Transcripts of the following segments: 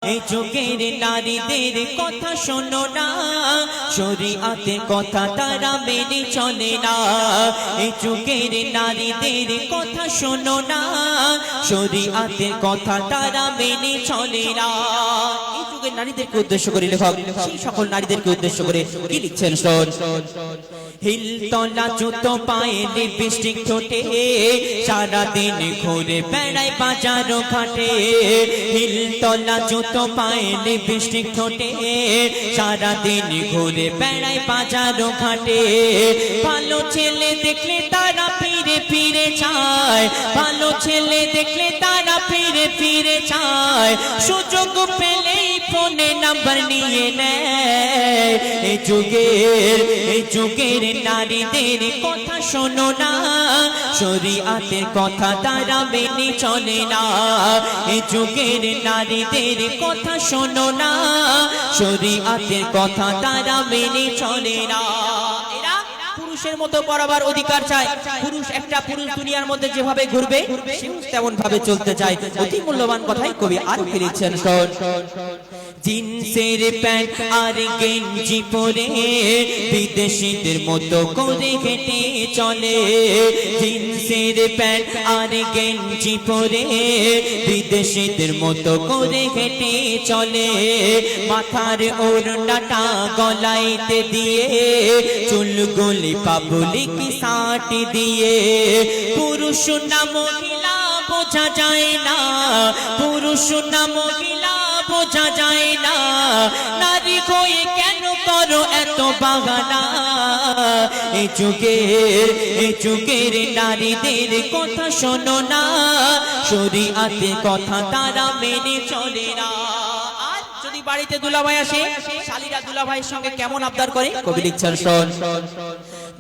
এই যুগের নারীদের কথা শোনো না, শরীয়তের কথা তারা মেনে চলে না। এই যুগের নারীদের কথা শোনো না, শরীয়তের কথা তারা মেনে চলে না। এই যুগের নারীদেরকে উদ্দেশ্য করে লেখক সেই সকল নারীদেরকে উদ্দেশ্য করে কি লিখছেন শোন। হিল তলা জুতো পায়ে লিপস্টিক ঠোঁটে, সারাদিন ঘুরে বেড়ায় বাজার ঘাটে। হিল তলা জুতো পায়ে লিপস্টিক ঠোঁটে, সারাদিন ঘুরে বেড়ায় বাজার ঘাটে। ভালো ছেলে দেখলে তারা ফিরে ফিরে চায়, ভালো ছেলে দেখলে তারা ফিরে ফিরে চায়। সুযোগ পেলেই ফোনে নাম্বার নিয়ে নেয়। এই যুগের নারীদের কথা শোনো না, শরীয়তের কথা তারা মেনে চলে না। এই যুগের নারীদের কথা শোনো না, শরীয়তের কথা তারা মেনে চলে না। এরা পুরুষের মতো বরাবর অধিকার চায়। একটা পুরুষ দুনিয়ার মধ্যে যেভাবে ঘুরবে তেমন ভাবে চলতে চায়। অতি মূল্যবান কথাই কবি আর ফিরেছেন শোন। জিন্সের প্যান্ট আর গেঞ্জি পরে বিদেশিদের মতো করে হেঁটে চলে। জিন্সের প্যান্ট আর গেঞ্জি পরে বিদেশিদের মতো করে হেঁটে চলে। মাথার ওড়নাটা গলাইতে দিয়ে, চুলগুলি পাবলিক সাটি দিয়ে। পুরুষ না মহিলা বোঝা যায় না, পুরুষ না মহিলা বোঝা যায় না। নারী হয়ে কেন করো এত বাহানা? এই যুগের নারীদের কথা শোনো না, শরীয়তের কথা তারা মেনে চলে না। আর যদি বাড়িতে দুলাভাই আসে, শালীরা দুলাভাইয়ের সঙ্গে কেমন আবদার করে কবি লিখছেন শোন।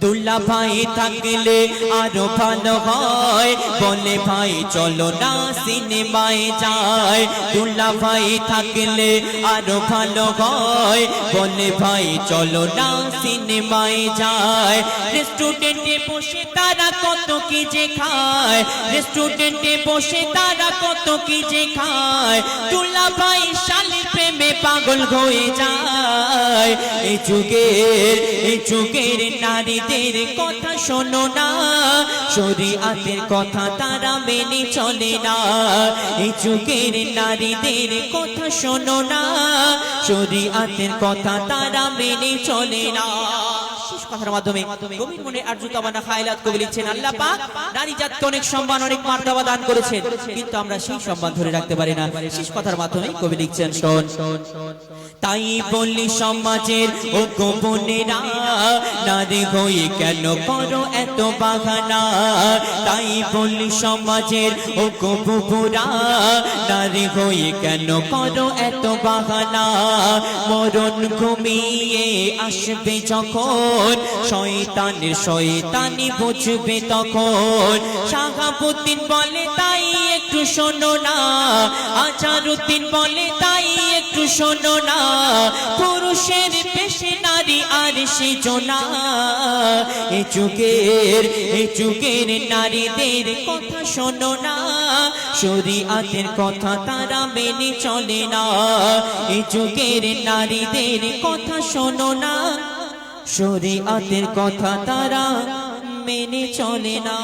দুলাভাই থাকলে আরো ভালো হয়, বলে ভাই চলো না সিনেমায় যায়। দুলাভাই থাকলে আরো ভালো হয়, বলে ভাই চলো না সিনেমায় যায়। রেস্টুরেন্টে বসে তারা কত কি যে খায়, রেস্টুরেন্টে বসে তারা কত কি যে খায়। দুলাভাই শালীর প্রেমে পাগল হয়ে যায়। এই যুগের নারীদের কথা শোনো না, শরীয়তের কথা তারা মেনে চলে না। এই যুগের নারীদের কথা শোনো না, শরীয়তের কথা তারা মেনে চলে না। শেষ কথার মাধ্যমে কবির মনে আরজুতাবানা খায়লাত কবি লিখছেন, আল্লাহ পাক নারী জাতকে অনেক সম্মান অনেক মর্যাদা দান করেছেন, কিন্তু আমরা সেই সম্মান ধরে রাখতে পারি না। শেষ কথার মাধ্যমে কবি লিখছেন শোন। তাই বলি সমাজের ও গোপনেরা, নারী হয়ে কেন করো এত বাহানা? তাই বলি সমাজের ও গোপনেরা, নারী হয়ে কেন করো এত বাহানা? মরণ ঘুমিয়ে আসবে যখন, শয়তানি বুঝবে তখন। শাহাবুদ্দিন বলে তাই একটু শোনো না, আজহারউদ্দিন বলে তাই একটু শোনো না। পুরুষের পেশে নারী আর সেজো না। এই যুগের নারীদের কথা শোনো না, শরীয়তের কথা তারা মেনে চলে না। এই যুগের নারীদের কথা শোনো না, শরীয়তের কথা তারা মেনে চলে না।